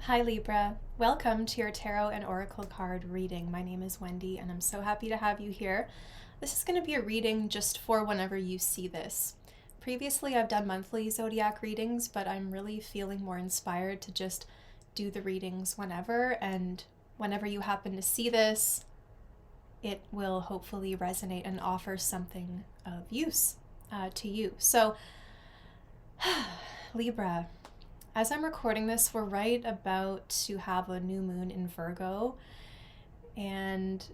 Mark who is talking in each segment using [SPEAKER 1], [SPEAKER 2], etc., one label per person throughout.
[SPEAKER 1] Hi Libra, welcome to your tarot and oracle card reading. My name is Wendy and I'm so happy to have you here. This is going to be a reading just for whenever you see this. Previously I've done monthly zodiac readings, but I'm really feeling more inspired to just do the readings whenever, and whenever you happen to see this, it will hopefully resonate and offer something of use to you. So Libra, as I'm recording this, we're right about to have a new moon in Virgo. And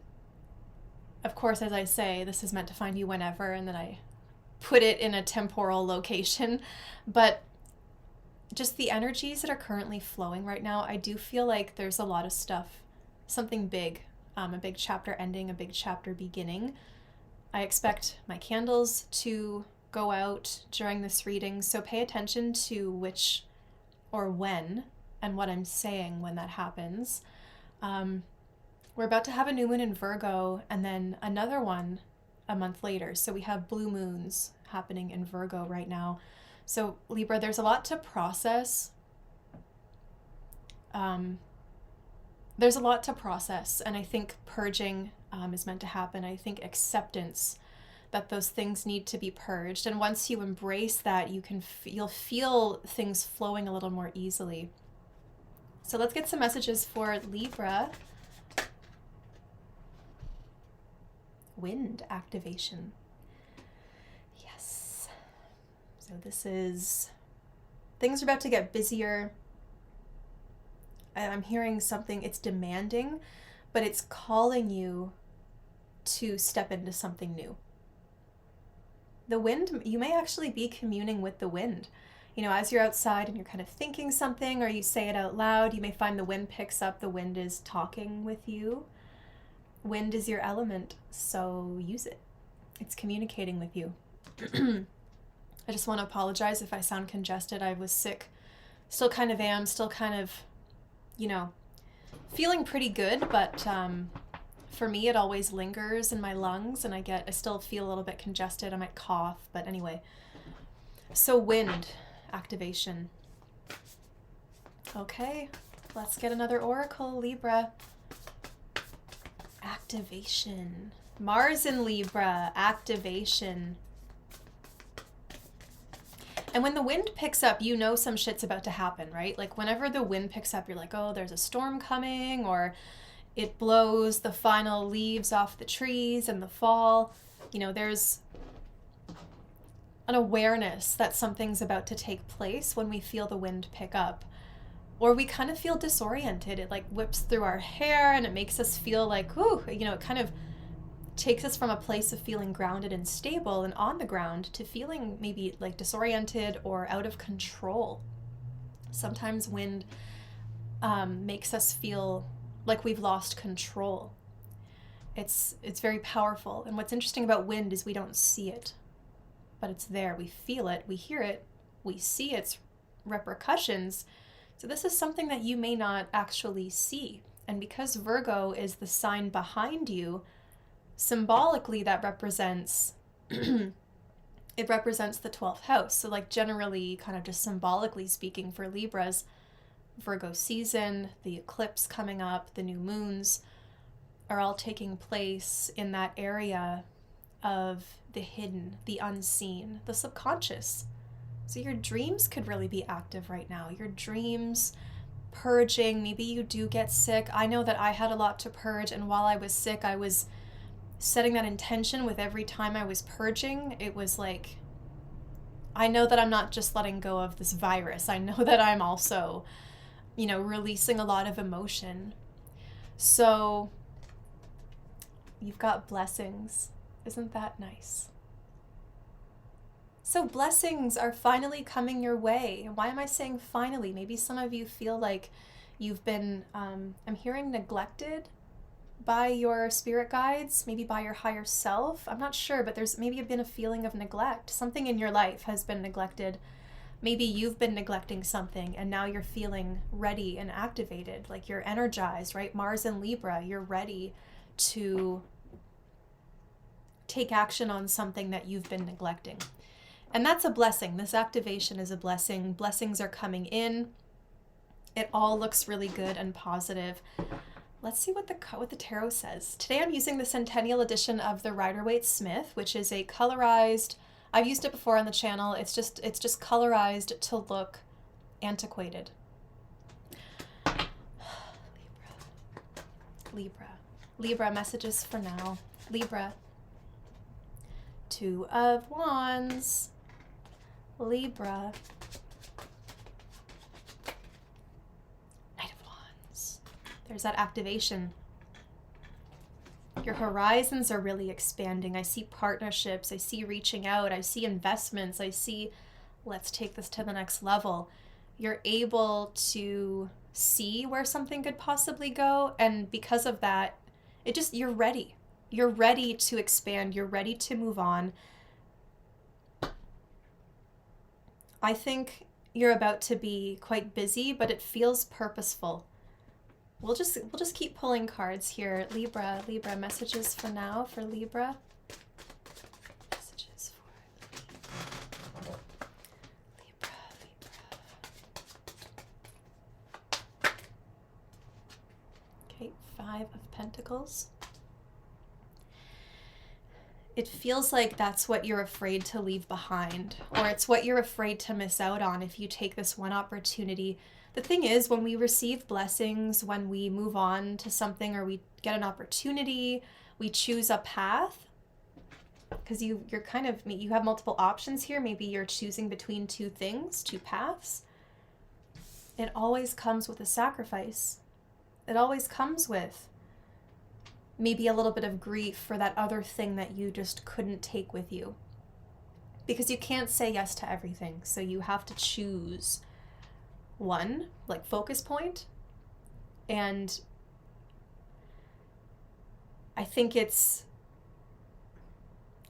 [SPEAKER 1] of course, as I say, this is meant to find you whenever, and then I put it in a temporal location. But just the energies that are currently flowing right now, I do feel like there's a lot of stuff, something big, a big chapter ending, a big chapter beginning. I expect my candles to go out during this reading, so pay attention to which or when and what I'm saying when that happens. We're about to have a new moon in Virgo and then another one a month later. So we have blue moons happening in Virgo right now. So Libra, there's a lot to process. There's a lot to process, and I think purging is meant to happen. I think acceptance that those things need to be purged, and once you embrace that, you'll feel things flowing a little more easily. So let's get some messages for Libra. Wind activation. Yes. So this is, things are about to get busier. I'm hearing something, it's demanding, but it's calling you to step into something new. The wind, you may actually be communing with the wind. You know, as you're outside and you're kind of thinking something, or you say it out loud, you may find the wind picks up, the wind is talking with you. Wind is your element, so use it. It's communicating with you. I just want to apologize if I sound congested. I was sick, still kind of am, still kind of, feeling pretty good, but for me, it always lingers in my lungs, and I still feel a little bit congested. I might cough, but anyway. So wind activation. Okay, let's get another oracle, Libra. Activation. Mars in Libra, activation. And when the wind picks up, you know some shit's about to happen, right? Like whenever the wind picks up, you're like, oh, there's a storm coming, or it blows the final leaves off the trees in the fall. There's an awareness that something's about to take place when we feel the wind pick up. Or we kind of feel disoriented. It like whips through our hair and it makes us feel like, ooh, it kind of takes us from a place of feeling grounded and stable and on the ground to feeling maybe like disoriented or out of control. Sometimes wind makes us feel like we've lost control. It's very powerful. And what's interesting about wind is we don't see it, but it's there. We feel it, we hear it, we see its repercussions. So this is something that you may not actually see. And because Virgo is the sign behind you, symbolically that represents it represents the 12th house. So like generally, kind of just symbolically speaking for Libras, Virgo season, the eclipse coming up, the new moons are all taking place in that area of the hidden, the unseen, the subconscious. So your dreams could really be active right now. Your dreams, purging, maybe you do get sick. I know that I had a lot to purge, and while I was sick, I was setting that intention with every time I was purging. It was like, I know that I'm not just letting go of this virus. I know that I'm also releasing a lot of emotion. So you've got blessings. Isn't that nice? So blessings are finally coming your way. Why am I saying finally? Maybe some of you feel like you've been, I'm hearing neglected by your spirit guides, maybe by your higher self. I'm not sure, but there's maybe been a feeling of neglect. Something in your life has been neglected. Maybe you've been neglecting something and now you're feeling ready and activated, like you're energized, right? Mars and Libra, you're ready to take action on something that you've been neglecting. And that's a blessing. This activation is a blessing. Blessings are coming in. It all looks really good and positive. Let's see what the tarot says. Today I'm using the Centennial edition of the Rider-Waite-Smith, which is a colorized. I've used it before on the channel. It's just colorized to look antiquated. Libra, messages for now. Libra. 2 of Wands. Libra. Knight of Wands. There's that activation. Your horizons are really expanding. I see partnerships. I see reaching out. I see investments. I see, let's take this to the next level. You're able to see where something could possibly go. And because of that, you're ready. You're ready to expand. You're ready to move on. I think you're about to be quite busy, but it feels purposeful. We'll just keep pulling cards here. Libra, messages for now for Libra. Messages for Libra. Okay, 5 of Pentacles. It feels like that's what you're afraid to leave behind, or it's what you're afraid to miss out on if you take this one opportunity. The thing is, when we receive blessings, when we move on to something or we get an opportunity, we choose a path, because you have multiple options here. Maybe you're choosing between 2 things, 2 paths. It always comes with a sacrifice. It always comes with maybe a little bit of grief for that other thing that you just couldn't take with you. Because you can't say yes to everything. So you have to choose one, like, focus point. And I think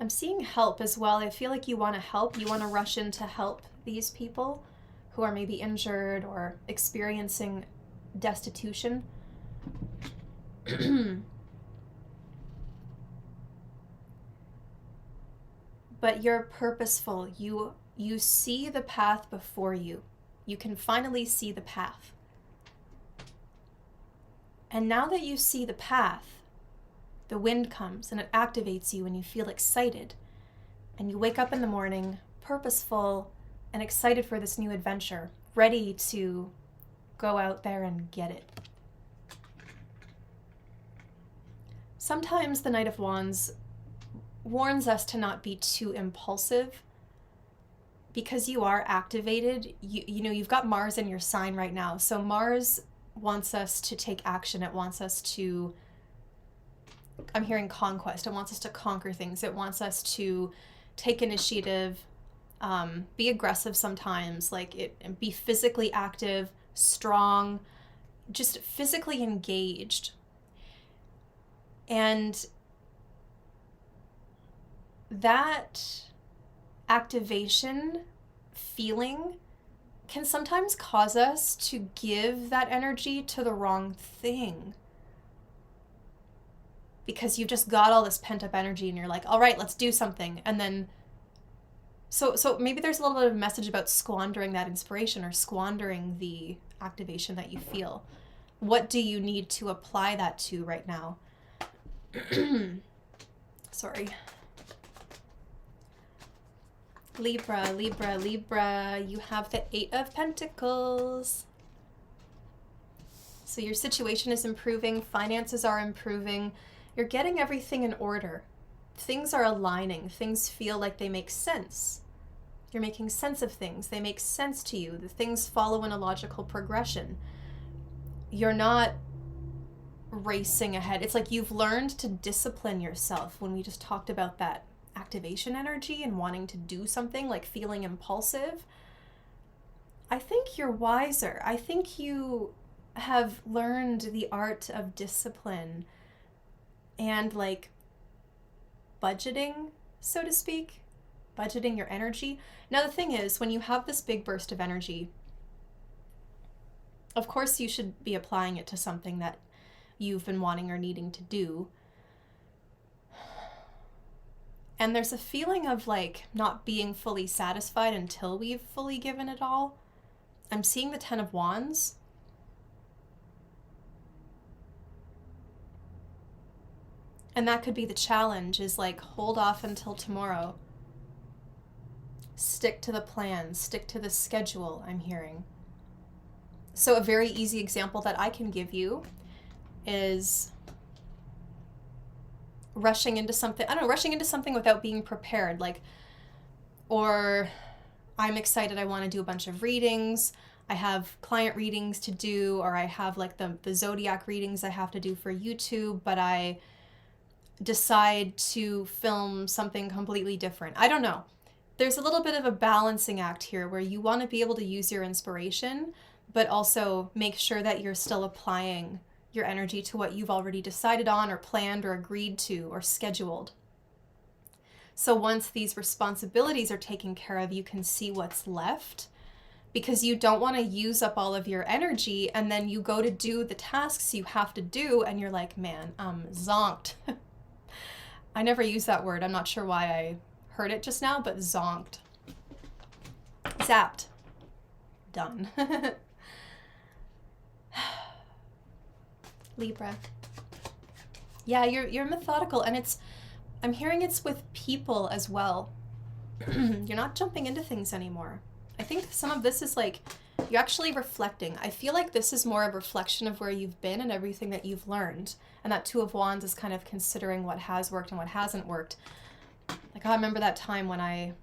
[SPEAKER 1] I'm seeing help as well. I feel like you want to help. You want to rush in to help these people who are maybe injured or experiencing destitution. But you're purposeful. You see the path before you. You can finally see the path. And now that you see the path, the wind comes and it activates you and you feel excited. And you wake up in the morning purposeful and excited for this new adventure, ready to go out there and get it. Sometimes the Knight of Wands warns us to not be too impulsive, because you are activated. You've got Mars in your sign right now. So Mars wants us to take action. It wants us to, I'm hearing conquest. It wants us to conquer things. It wants us to take initiative, be aggressive sometimes, be physically active, strong, just physically engaged. And that activation feeling can sometimes cause us to give that energy to the wrong thing, because you've just got all this pent-up energy and you're like, all right, let's do something. And then so maybe there's a little bit of a message about squandering that inspiration or squandering the activation that you feel. What do you need to apply that to right now? Sorry. Libra, you have the 8 of Pentacles. So your situation is improving, finances are improving, you're getting everything in order. Things are aligning, things feel like they make sense. You're making sense of things, they make sense to you, the things follow in a logical progression. You're not racing ahead. It's like you've learned to discipline yourself. When we just talked about that activation energy and wanting to do something, like feeling impulsive, I think you're wiser. I think you have learned the art of discipline and budgeting, so to speak, budgeting your energy. Now the thing is, when you have this big burst of energy, of course you should be applying it to something that you've been wanting or needing to do. And there's a feeling of not being fully satisfied until we've fully given it all. I'm seeing the 10 of Wands. And that could be the challenge, is like, hold off until tomorrow. Stick to the plan, stick to the schedule, I'm hearing. So a very easy example that I can give you is rushing into something, I don't know, rushing into something without being prepared. Like, or I'm excited, I want to do a bunch of readings, I have client readings to do, or I have like the zodiac readings I have to do for YouTube, but I decide to film something completely different. I don't know. There's a little bit of a balancing act here where you want to be able to use your inspiration, but also make sure that you're still applying your energy to what you've already decided on or planned or agreed to or scheduled. So once these responsibilities are taken care of, you can see what's left, because you don't want to use up all of your energy and then you go to do the tasks you have to do and you're like, man, I'm zonked. I never use that word. I'm not sure why I heard it just now, but zonked. Zapped. Done. Libra. Yeah, you're methodical, and I'm hearing it's with people as well. You're not jumping into things anymore. I think some of this is like, you're actually reflecting. I feel like this is more a reflection of where you've been and everything that you've learned. And that Two of Wands is kind of considering what has worked and what hasn't worked. Like, I remember that time when I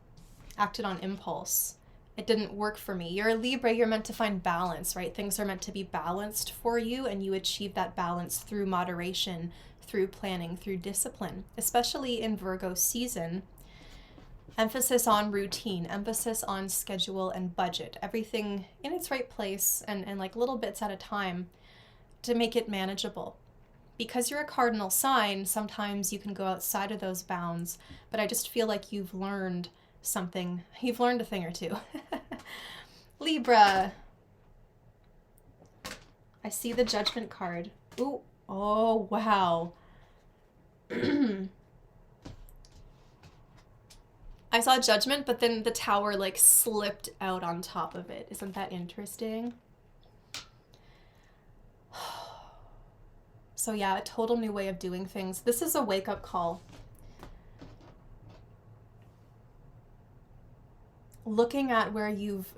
[SPEAKER 1] acted on impulse. It didn't work for me. You're a Libra, you're meant to find balance, right? Things are meant to be balanced for you, and you achieve that balance through moderation, through planning, through discipline, especially in Virgo season. Emphasis on routine, emphasis on schedule and budget, everything in its right place and like little bits at a time to make it manageable. Because you're a cardinal sign, sometimes you can go outside of those bounds, but I just feel like you've learned something. You've learned a thing or two. Libra. I see the Judgment card. Ooh. Oh, wow. I saw Judgment, but then the Tower like slipped out on top of it. Isn't that interesting? So yeah, a total new way of doing things. This is a wake-up call. Looking at where you've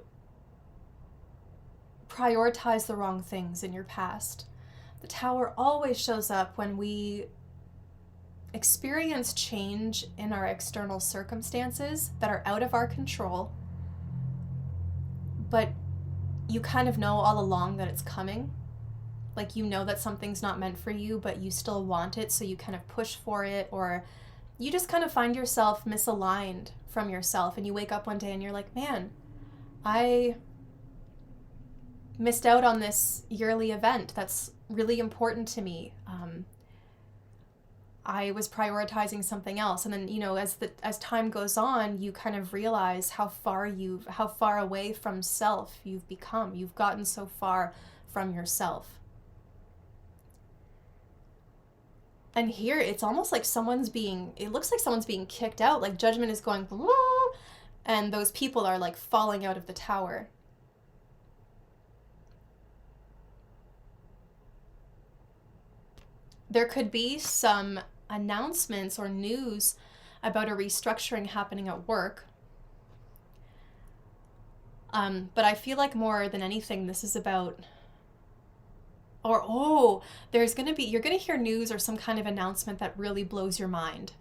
[SPEAKER 1] prioritized the wrong things in your past. The Tower always shows up when we experience change in our external circumstances that are out of our control, but you kind of know all along that it's coming. Like, you know that something's not meant for you, but you still want it, so you kind of push for it, or you just kind of find yourself misaligned from yourself, and you wake up one day and you're like, man, I missed out on this yearly event that's really important to me. I was prioritizing something else. And then, you know, as time goes on, you kind of realize how far away from self you've become. You've gotten so far from yourself. And here it's almost like it looks like someone's being kicked out, like Judgment is going, and those people are like falling out of the Tower. There could be some announcements or news about a restructuring happening at work. But I feel like more than anything, this is about, you're going to hear news or some kind of announcement that really blows your mind.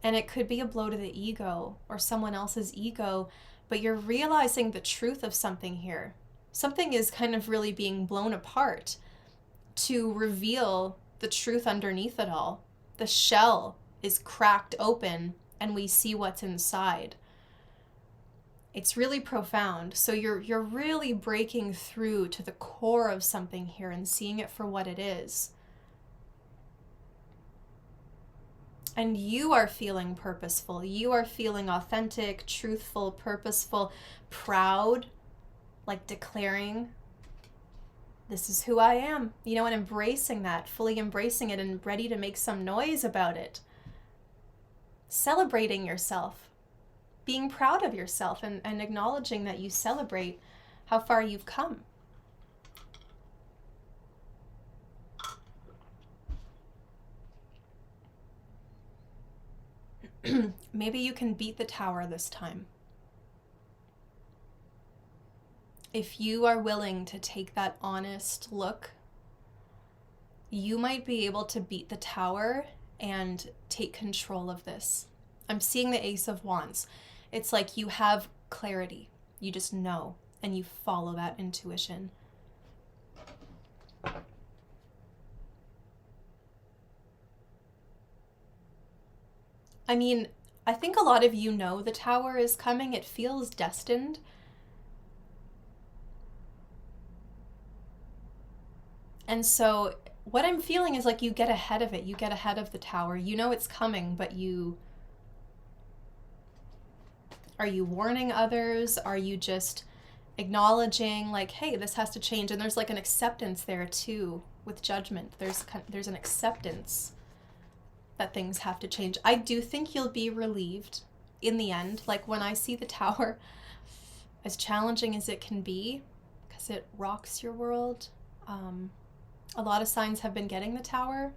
[SPEAKER 1] And it could be a blow to the ego or someone else's ego, but you're realizing the truth of something here. Something is kind of really being blown apart to reveal the truth underneath it all. The shell is cracked open and we see what's inside. It's really profound. So you're really breaking through to the core of something here and seeing it for what it is. And you are feeling purposeful. You are feeling authentic, truthful, purposeful, proud, like declaring, this is who I am, you know, and embracing that, fully embracing it and ready to make some noise about it. Celebrating yourself, being proud of yourself and acknowledging that you celebrate how far you've come. Maybe you can beat the tower this time. If you are willing to take that honest look, you might be able to beat the tower and take control of this. I'm seeing the Ace of Wands. It's like you have clarity. You just know, and you follow that intuition. I mean, I think a lot of you know the tower is coming. It feels destined. And so what I'm feeling is like you get ahead of it. You get ahead of the tower. You know it's coming, but are you warning others? Are you just acknowledging like, hey, this has to change? And there's like an acceptance there too with judgment. There's an acceptance that things have to change. I do think you'll be relieved in the end. Like when I see the tower, as challenging as it can be, because it rocks your world, a lot of signs have been getting the tower.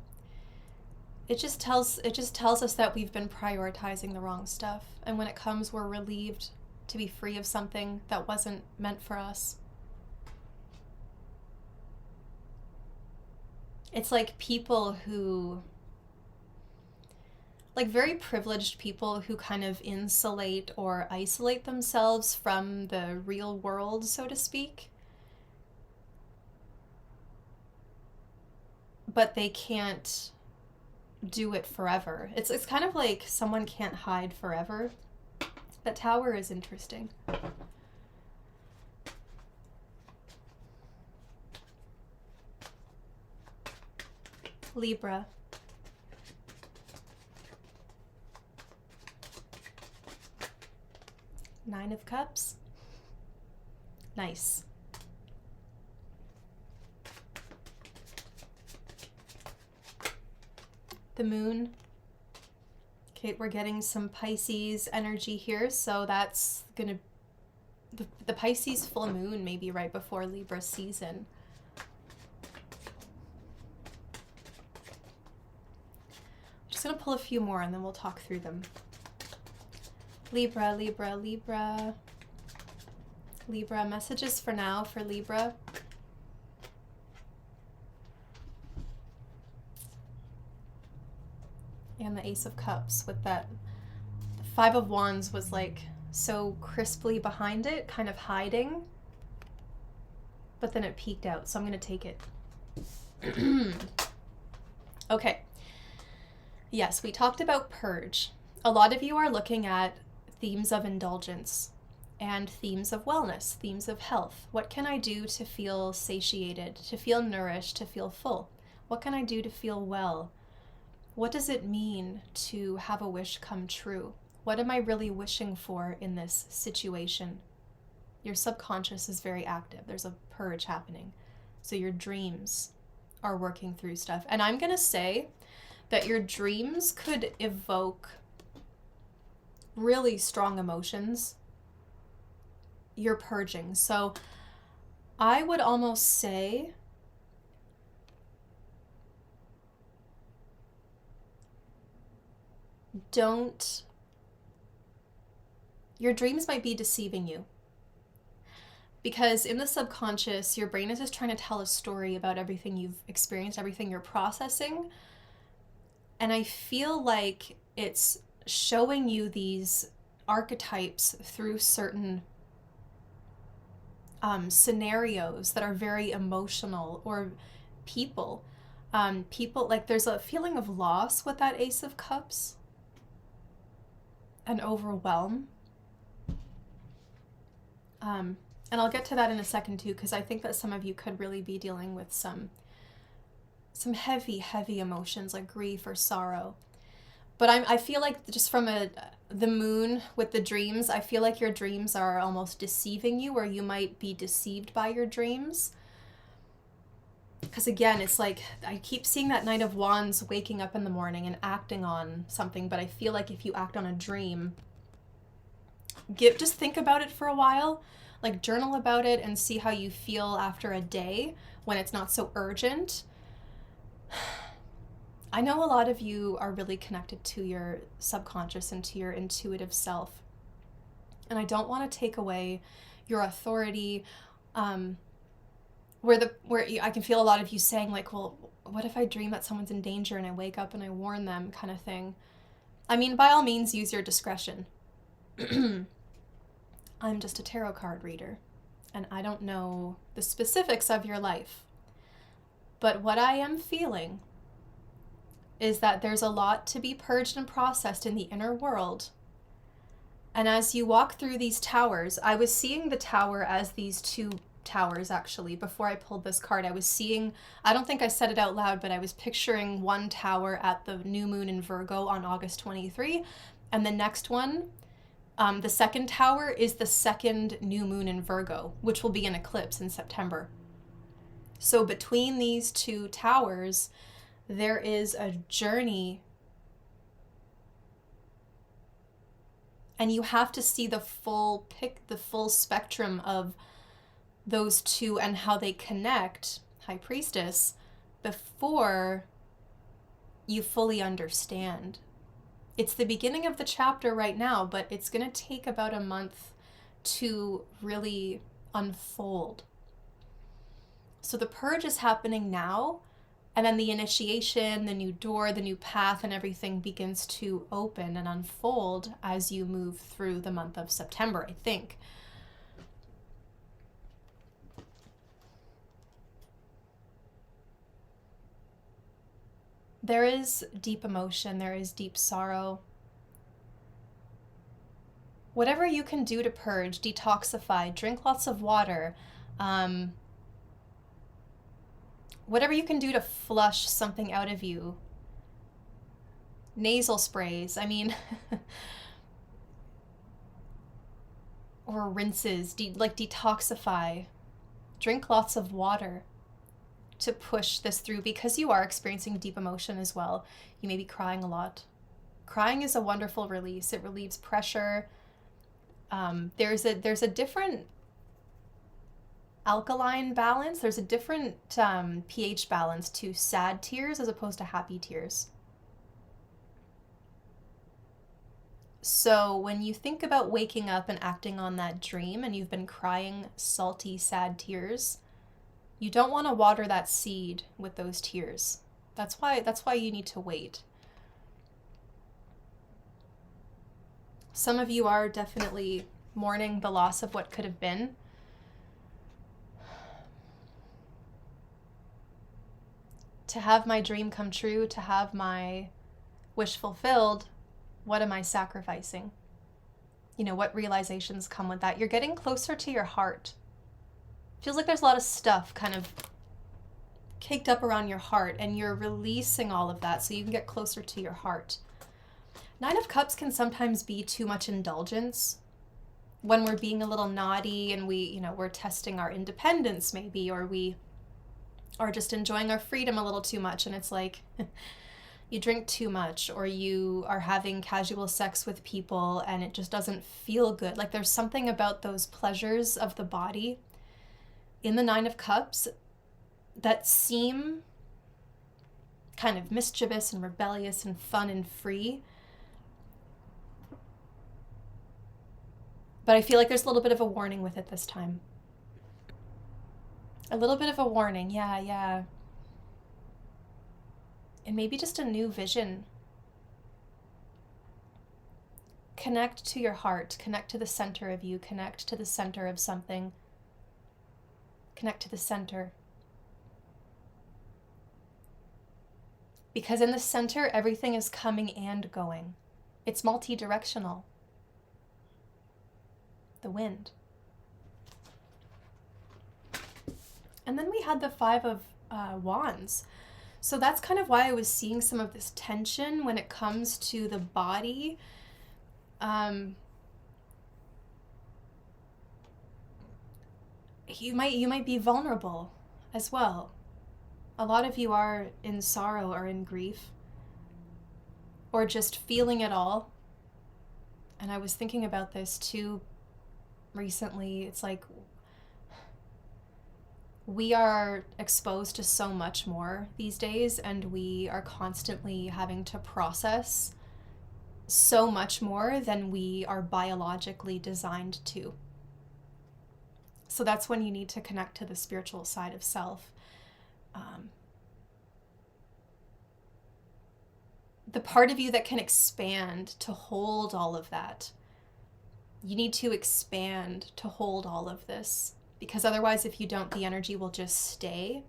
[SPEAKER 1] It just tells us that we've been prioritizing the wrong stuff. And when it comes, we're relieved to be free of something that wasn't meant for us. It's like people who, like very privileged people who kind of insulate or isolate themselves from the real world, so to speak. But they can't do it forever. It's kind of like someone can't hide forever. That tower is interesting. Libra. Nine of Cups. Nice. The Moon. Okay, we're getting some Pisces energy here, so that's gonna, the Pisces full moon may be right before Libra season. I'm just gonna pull a few more and then we'll talk through them. Libra, Libra, Libra. Libra, messages for now for Libra. And the Ace of Cups with that. The Five of Wands was like so crisply behind it, kind of hiding. But then it peeked out, so I'm going to take it. Okay. Yes, we talked about purge. A lot of you are looking at themes of indulgence and themes of wellness, themes of health. What can I do to feel satiated, to feel nourished, to feel full? What can I do to feel well? What does it mean to have a wish come true? What am I really wishing for in this situation? Your subconscious is very active. There's a purge happening. So your dreams are working through stuff. And I'm going to say that your dreams could evoke really strong emotions. You're purging. So I would almost say your dreams might be deceiving you. Because in the subconscious, your brain is just trying to tell a story about everything you've experienced, everything you're processing. And I feel like it's showing you these archetypes through certain scenarios that are very emotional, or people. People, like there's a feeling of loss with that Ace of Cups. And overwhelm. And I'll get to that in a second too, because I think that some of you could really be dealing with some heavy, heavy emotions like grief or sorrow. But I feel like just from the moon with the dreams, I feel like your dreams are almost deceiving you, or you might be deceived by your dreams. Because again, it's like I keep seeing that Knight of Wands waking up in the morning and acting on something, but I feel like if you act on a dream, just think about it for a while, like journal about it and see how you feel after a day when it's not so urgent. I know a lot of you are really connected to your subconscious and to your intuitive self. And I don't want to take away your authority, where I can feel a lot of you saying like, well, what if I dream that someone's in danger and I wake up and I warn them, kind of thing. I mean, by all means, use your discretion. I'm just a tarot card reader, and I don't know the specifics of your life. But what I am feeling is that there's a lot to be purged and processed in the inner world. And as you walk through these towers, I was seeing the tower as these two towers, actually. Before I pulled this card, I was seeing, I don't think I said it out loud, but I was picturing one tower at the new moon in Virgo on August 23, and the next one, the second tower, is the second new moon in Virgo, which will be an eclipse in September. So between these two towers, there is a journey, and you have to see the full spectrum of those two and how they connect, High Priestess, before you fully understand. It's the beginning of the chapter right now, but it's going to take about a month to really unfold. So the purge is happening now, and then the initiation, the new door, the new path, and everything begins to open and unfold as you move through the month of September, I think. There is deep emotion, there is deep sorrow. Whatever you can do to purge, detoxify, drink lots of water, whatever you can do to flush something out of you. Nasal sprays, I mean, or rinses, detoxify. Drink lots of water to push this through, because you are experiencing deep emotion as well. You may be crying a lot. Crying is a wonderful release. It relieves pressure. There's a different alkaline balance. There's a different pH balance to sad tears as opposed to happy tears. So when you think about waking up and acting on that dream and you've been crying salty, sad tears, you don't want to water that seed with those tears. That's why you need to wait. Some of you are definitely mourning the loss of what could have been. To have my dream come true, to have my wish fulfilled, what am I sacrificing? You know, what realizations come with that? You're getting closer to your heart. Feels like there's a lot of stuff kind of caked up around your heart, and you're releasing all of that so you can get closer to your heart. Nine of Cups can sometimes be too much indulgence when we're being a little naughty and we're testing our independence maybe, or we are just enjoying our freedom a little too much, and it's like you drink too much, or you are having casual sex with people and it just doesn't feel good. Like there's something about those pleasures of the body in the Nine of Cups that seem kind of mischievous and rebellious and fun and free. But I feel like there's a little bit of a warning with it this time. A little bit of a warning, yeah. And maybe just a new vision. Connect to your heart, connect to the center of you, connect to the center of something. Connect to the center. Because in the center, everything is coming and going. It's multi-directional. The wind. And then we had the Five of Wands. So that's kind of why I was seeing some of this tension when it comes to the body. You might be vulnerable as well. A lot of you are in sorrow or in grief, or just feeling it all. And I was thinking about this too recently. It's like, we are exposed to so much more these days, and we are constantly having to process so much more than we are biologically designed to. So that's when you need to connect to the spiritual side of self. The part of you that can expand to hold all of that. You need to expand to hold all of this, because otherwise, if you don't, the energy will just stay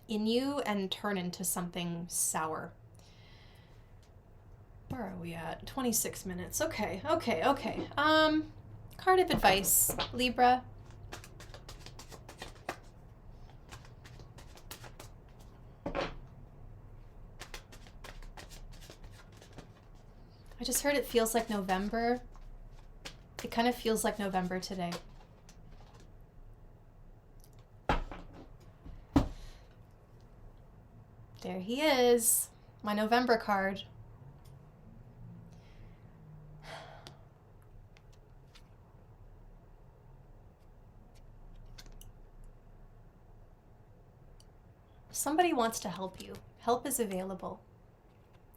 [SPEAKER 1] in you and turn into something sour. Where are we at? 26 minutes. Okay. Card of advice, Libra. I just heard it feels like November. It kind of feels like November today. There he is, my November card. Somebody wants to help you. Help is available.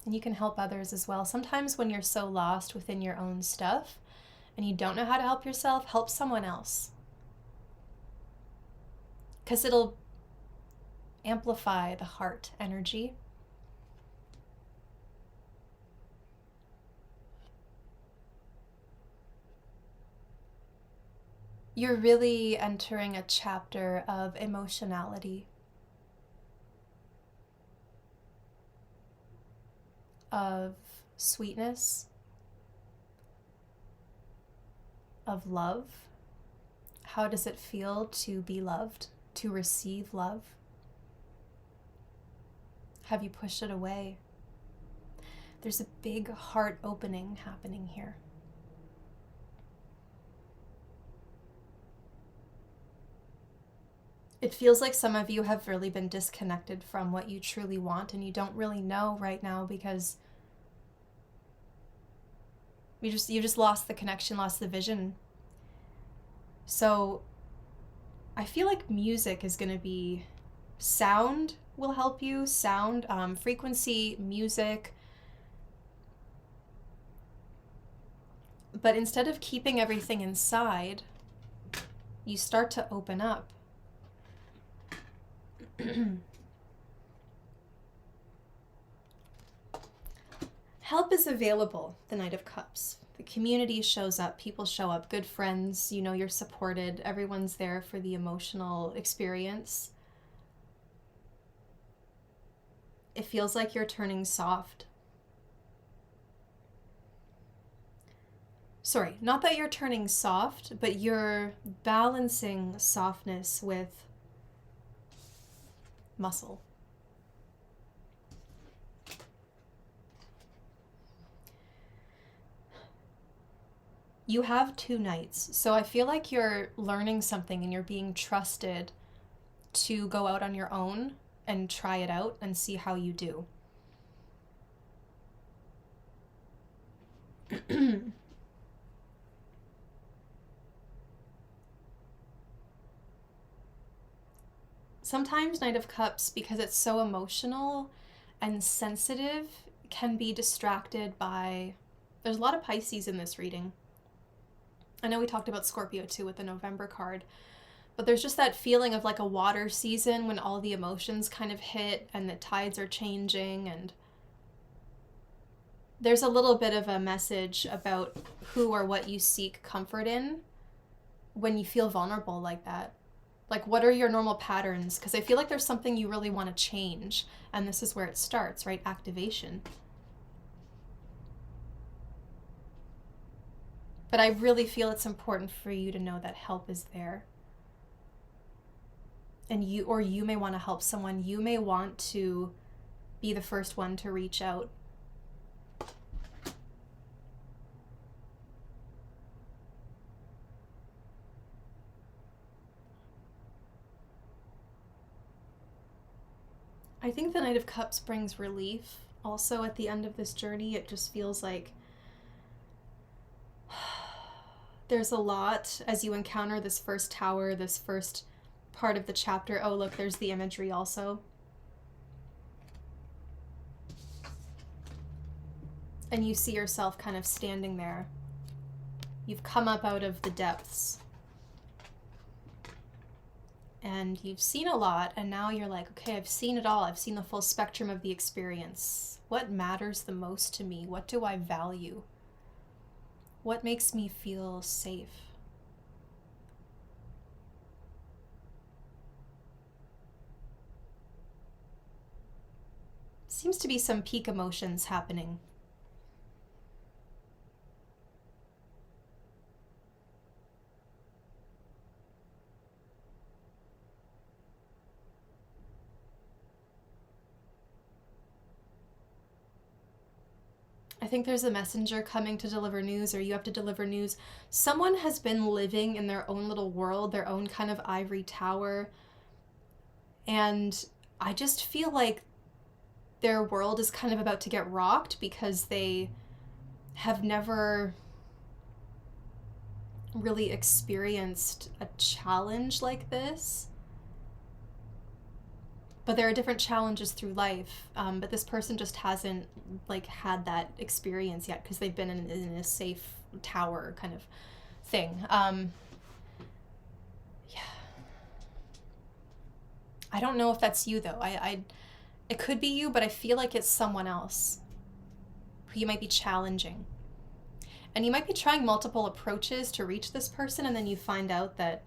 [SPEAKER 1] And you can help others as well. Sometimes when you're so lost within your own stuff and you don't know how to help yourself, help someone else. Because it'll amplify the heart energy. You're really entering a chapter of emotionality, of sweetness, of love. How does it feel to be loved, to receive love? Have you pushed it away? There's a big heart opening happening here. It feels like some of you have really been disconnected from what you truly want, and you don't really know right now because you just lost the connection, lost the vision. So I feel like music is going to be, sound will help you, sound, frequency, music. But instead of keeping everything inside, you start to open up. Help is available, the Knight of Cups. The community shows up, people show up, good friends, you know you're supported, everyone's there for the emotional experience. It feels like you're turning soft. Sorry, not that you're turning soft, but you're balancing softness with muscle. You have 2 knights, so I feel like you're learning something and you're being trusted to go out on your own and try it out and see how you do. Sometimes Knight of Cups, because it's so emotional and sensitive, can be distracted by... There's a lot of Pisces in this reading. I know we talked about Scorpio too with the November card, but there's just that feeling of like a water season when all the emotions kind of hit and the tides are changing, and there's a little bit of a message about who or what you seek comfort in when you feel vulnerable like that. Like, what are your normal patterns? Because I feel like there's something you really want to change, and this is where it starts, right? Activation. But I really feel it's important for you to know that help is there. And you may want to help someone. You may want to be the first one to reach out. I think the Knight of Cups brings relief. Also, at the end of this journey, it just feels like there's a lot as you encounter this first tower, this first part of the chapter. Oh, look, there's the imagery also. And you see yourself kind of standing there. You've come up out of the depths. And you've seen a lot, and now you're like, okay, I've seen it all. I've seen the full spectrum of the experience. What matters the most to me? What do I value? What makes me feel safe? Seems to be some peak emotions happening. I think there's a messenger coming to deliver news, or you have to deliver news. Someone has been living in their own little world, their own kind of ivory tower. And I just feel like their world is kind of about to get rocked because they have never really experienced a challenge like this. But there are different challenges through life, but this person just hasn't like had that experience yet because they've been in a safe tower kind of thing. Yeah. I don't know if that's you though. It could be you, but I feel like it's someone else who you might be challenging. And you might be trying multiple approaches to reach this person, and then you find out that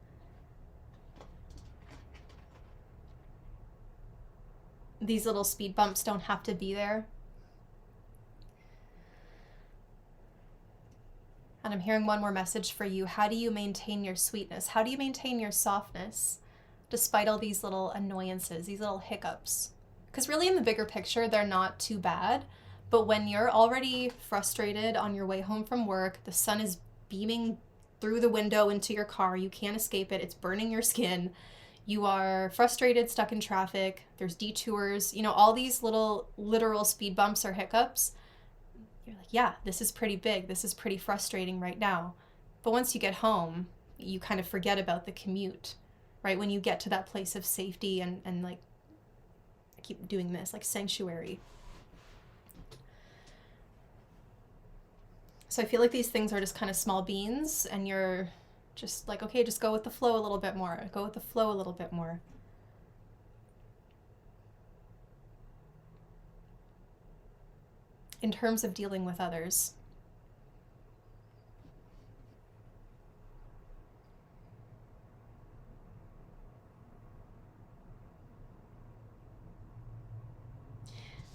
[SPEAKER 1] these little speed bumps don't have to be there. And I'm hearing one more message for you. How do you maintain your sweetness? How do you maintain your softness despite all these little annoyances, these little hiccups? Because really in the bigger picture, they're not too bad. But when you're already frustrated on your way home from work, the sun is beaming through the window into your car, you can't escape it, it's burning your skin, you are frustrated, stuck in traffic, there's detours, you know, all these little literal speed bumps or hiccups, you're like, yeah, this is pretty big, this is pretty frustrating right now. But once you get home, you kind of forget about the commute, right? When you get to that place of safety and like, I keep doing this, like sanctuary. So I feel like these things are just kind of small beans, and you're just like, okay, just go with the flow a little bit more. Go with the flow a little bit more. In terms of dealing with others.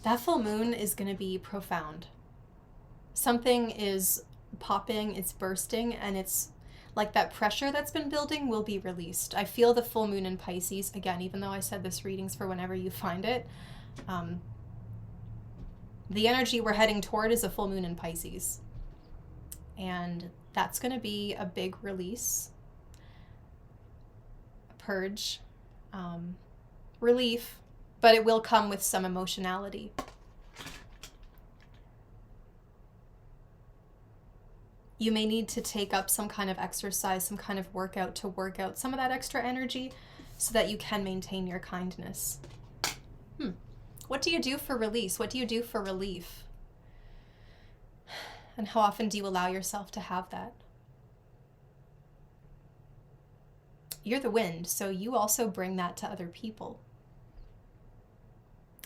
[SPEAKER 1] That full moon is going to be profound. Something is popping, it's bursting, and it's like that pressure that's been building will be released. I feel the full moon in Pisces, again, even though I said this reading's for whenever you find it. The energy we're heading toward is a full moon in Pisces. And that's going to be a big release, a purge, relief, but it will come with some emotionality. You may need to take up some kind of exercise, some kind of workout to work out some of that extra energy so that you can maintain your kindness. What do you do for release? What do you do for relief? And how often do you allow yourself to have that? You're the wind, so you also bring that to other people.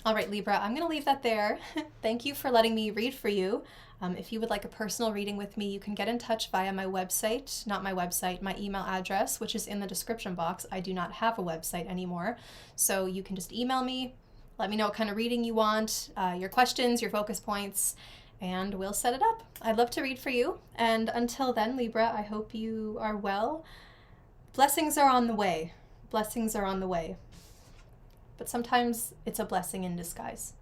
[SPEAKER 1] All right, Libra, I'm going to leave that there. Thank you for letting me read for you. If you would like a personal reading with me, you can get in touch via my website, not my website, my email address, which is in the description box. I do not have a website anymore, so you can just email me, let me know what kind of reading you want, your questions, your focus points, and we'll set it up. I'd love to read for you. And until then, Libra, I hope you are well. Blessings are on the way. Blessings are on the way. But sometimes it's a blessing in disguise.